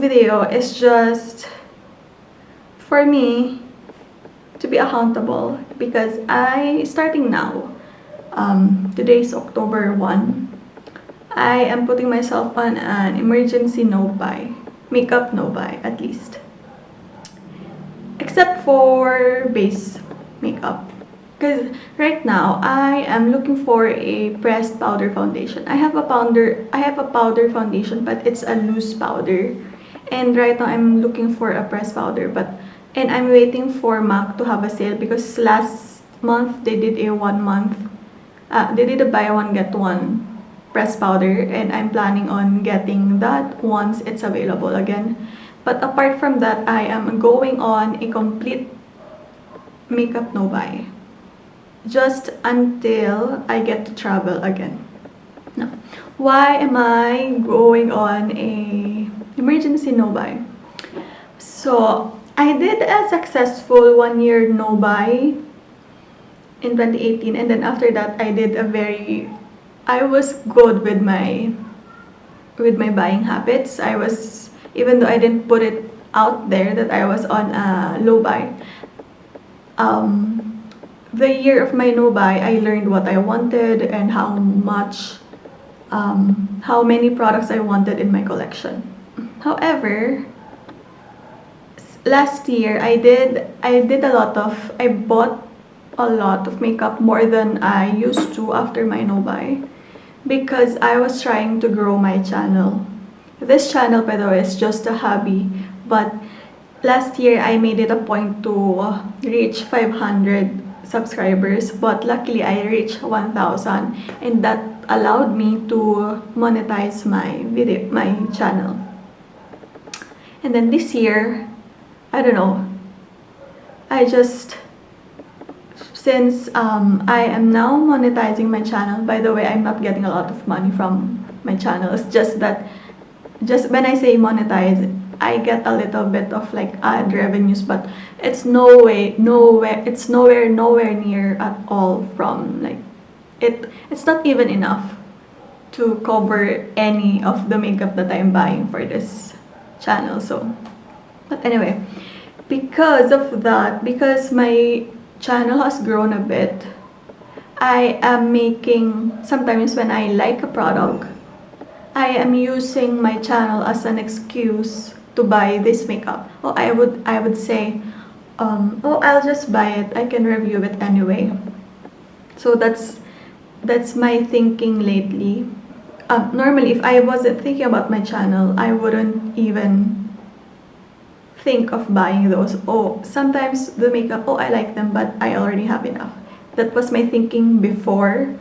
video is just for me to be accountable, because starting now, today's October 1, I am putting myself on an emergency no-buy, makeup no-buy at least. Except for base makeup. Because right now, I am looking for a pressed powder foundation. I have a powder foundation, but it's a loose powder. And right now, I'm looking for a pressed powder, and I'm waiting for MAC to have a sale, because last month they did a they did a buy one get one pressed powder, and I'm planning on getting that once it's available again. But apart from that, I am going on a complete makeup no buy, just until I get to travel again. Now, why am I going on a emergency no buy? So I did a successful 1-year no buy in 2018, and then after that I was good with my buying habits. Even though I didn't put it out there that I was on a low buy, the year of my no buy, I learned what I wanted and how many products I wanted in my collection. However, last year I bought a lot of makeup, more than I used to after my no buy, because I was trying to grow my channel. This channel, by the way, is just a hobby, but last year I made it a point to reach 500 subscribers, but luckily I reached 1,000, and that allowed me to monetize my channel. And then this year, I don't know, since I am now monetizing my channel. By the way, I'm not getting a lot of money from my channel. It's just that, when I say monetize, I get a little bit of like ad revenues, but it's nowhere near at all from like it's not even enough to cover any of the makeup that I'm buying for this channel. So, but anyway, because of that, because my channel has grown a bit, I am making, sometimes when I like a product, I am using my channel as an excuse to buy this makeup. Or I would say, I'll just buy it, I can review it anyway. So that's my thinking lately. Normally, if I wasn't thinking about my channel, I wouldn't even think of buying those. Sometimes the makeup, I like them, but I already have enough. That was my thinking before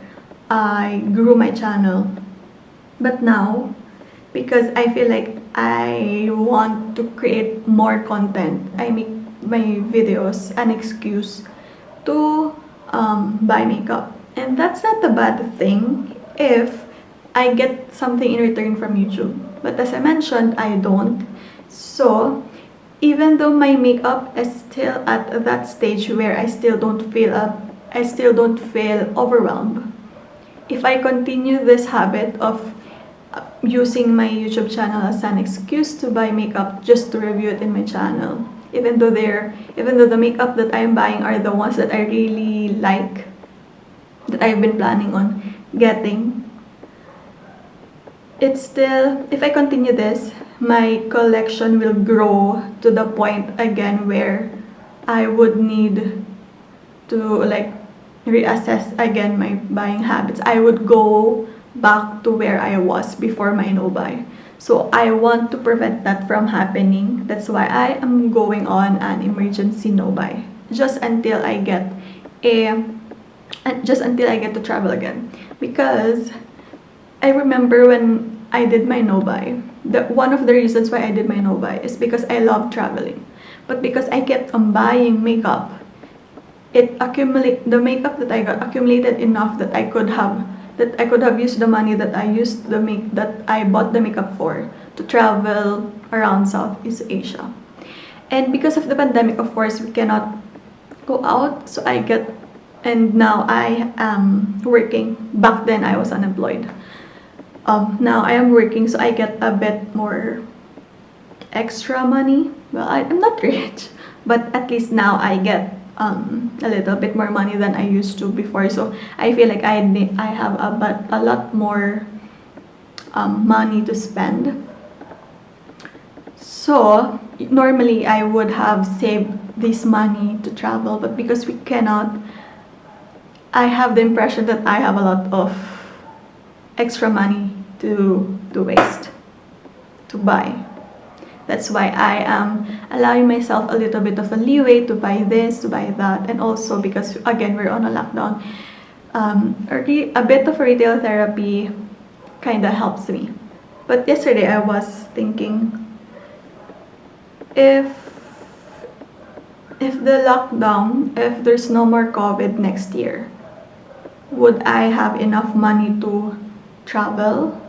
I grew my channel. But now, because I feel like I want to create more content, I make my videos an excuse to buy makeup. And that's not a bad thing if I get something in return from YouTube. But as I mentioned, I don't. So even though my makeup is still at that stage where I still don't feel overwhelmed, if I continue this habit of using my YouTube channel as an excuse to buy makeup just to review it in my channel, even though the makeup that I'm buying are the ones that I really like, that I've been planning on getting, it's still, if I continue this, my collection will grow to the point again where I would need to like reassess again my buying habits. I would go back to where I was before my no buy. So I want to prevent that from happening. That's why I am going on an emergency no buy, just until I get to travel again. Because I remember when I did my no buy, one of the reasons why I did my no buy is because I love traveling. But because I kept on buying makeup, the makeup that I got accumulated enough that I could have used the money that I bought the makeup for to travel around Southeast Asia. And because of the pandemic, of course, we cannot go out. So and now I am working. Back then I was unemployed. Now I am working, so I get a bit more extra money. Well, I'm not rich, but at least now I get a little bit more money than I used to before. So I feel like I have a lot more money to spend. So normally I would have saved this money to travel, but because we cannot, I have the impression that I have a lot of extra money to waste, to buy. That's why I am allowing myself a little bit of a leeway to buy this, to buy that, and also because again we're on a lockdown, a bit of retail therapy kind of helps me. But yesterday I was thinking, if the lockdown, if there's no more COVID next year, would I have enough money to travel?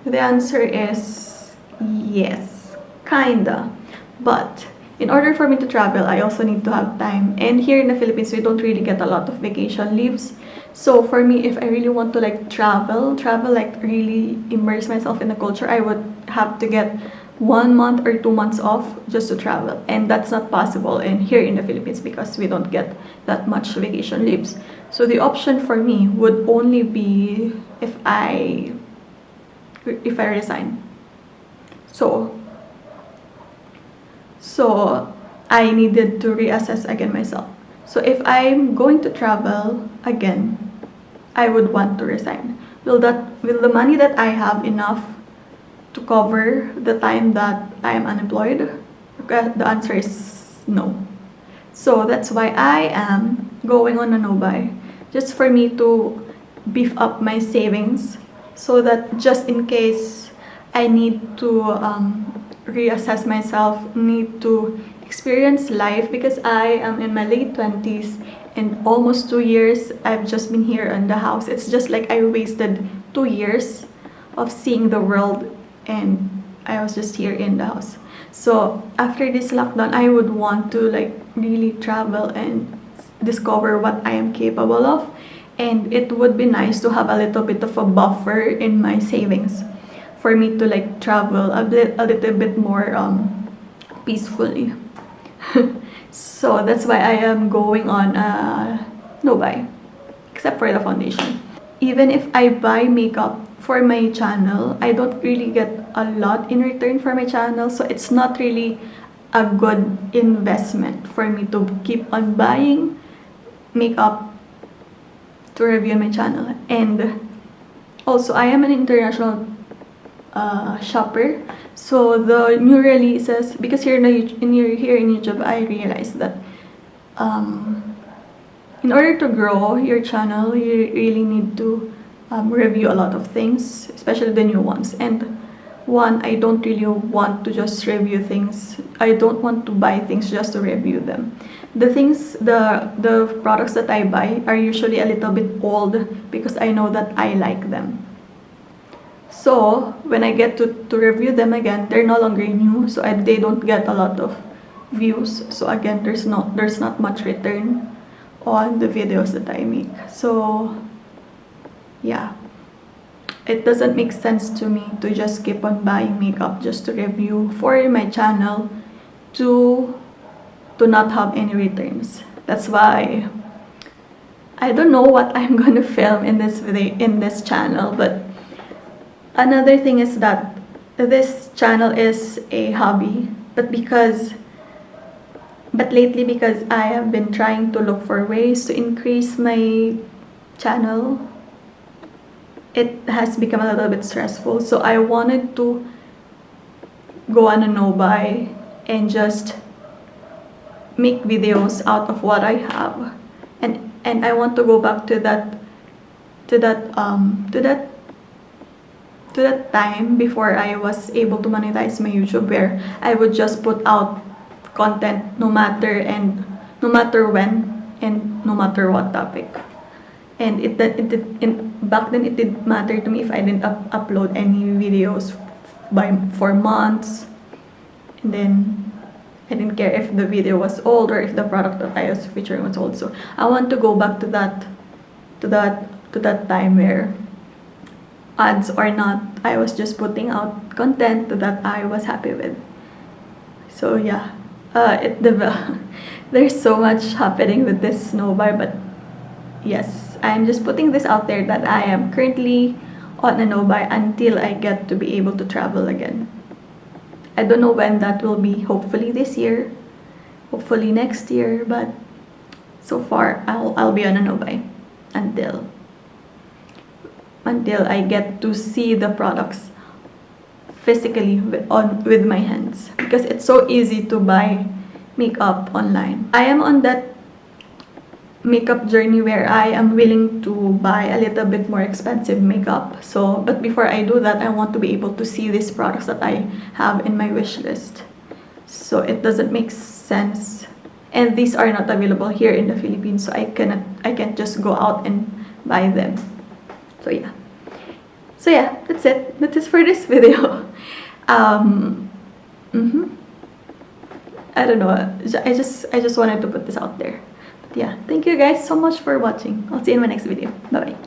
The answer is yes, kinda. But in order for me to travel, I also need to have time. And here in the Philippines, we don't really get a lot of vacation leaves. So for me, if I really want to like travel, like really immerse myself in the culture, I would have to get 1 month or 2 months off just to travel. And that's not possible here in the Philippines because we don't get that much vacation leaves. So the option for me would only be if I resign. So I needed to reassess again myself. So if I'm going to travel again, I would want to resign. Will the money that I have enough to cover the time that I am unemployed? The answer is no. So that's why I am going on a no-buy, just for me to beef up my savings, so that just in case I need to reassess myself, need to experience life, because I am in my late 20s and almost 2 years I've just been here in the house. It's just like I wasted 2 years of seeing the world and I was just here in the house. So after this lockdown, I would want to like really travel and discover what I am capable of, and it would be nice to have a little bit of a buffer in my savings for me to like travel a little bit more peacefully. So that's why I am going on no buy, except for the foundation. Even if I buy makeup for my channel, I don't really get a lot in return for my channel, so it's not really a good investment for me to keep on buying makeup to review my channel. And also I am an international shopper, so the new releases, because here in YouTube I realized that in order to grow your channel, you really need to review a lot of things, especially the new ones. And I don't really want to just review things. I don't want to buy things just to review them. The products that I buy are usually a little bit old because I know that I like them. So when I get to review them again, they're no longer new, so they don't get a lot of views. So again, there's not much return on the videos that I make. So yeah, it doesn't make sense to me to just keep on buying makeup just to review for my channel to not have any returns. That's why I don't know what I'm gonna film in this video, in this channel. But another thing is that this channel is a hobby, but lately, because I have been trying to look for ways to increase my channel, it has become a little bit stressful. So I wanted to go on a no-buy and just make videos out of what I have, and I want to go back to that time before I was able to monetize my YouTube, where I would just put out content no matter when and no matter what topic. And back then it didn't matter to me if I didn't upload any videos for months, and then I didn't care if the video was old or if the product that I was featuring was old. So I want to go back to that time where ads or not. I was just putting out content that I was happy with. So yeah, there's so much happening with this snow bar, but yes, I'm just putting this out there that I am currently on a no buy until I get to be able to travel again. I don't know when that will be, hopefully this year, hopefully next year, but so far I'll be on a no buy until I get to see the products physically with my hands, because it's so easy to buy makeup online. I am on that makeup journey where I am willing to buy a little bit more expensive makeup. So, but before I do that, I want to be able to see these products that I have in my wish list. So it doesn't make sense, and these are not available here in the Philippines, so I can't just go out and buy them. So yeah, that's it. That is for this video. I don't know. I just wanted to put this out there. But yeah, thank you guys so much for watching. I'll see you in my next video. Bye bye.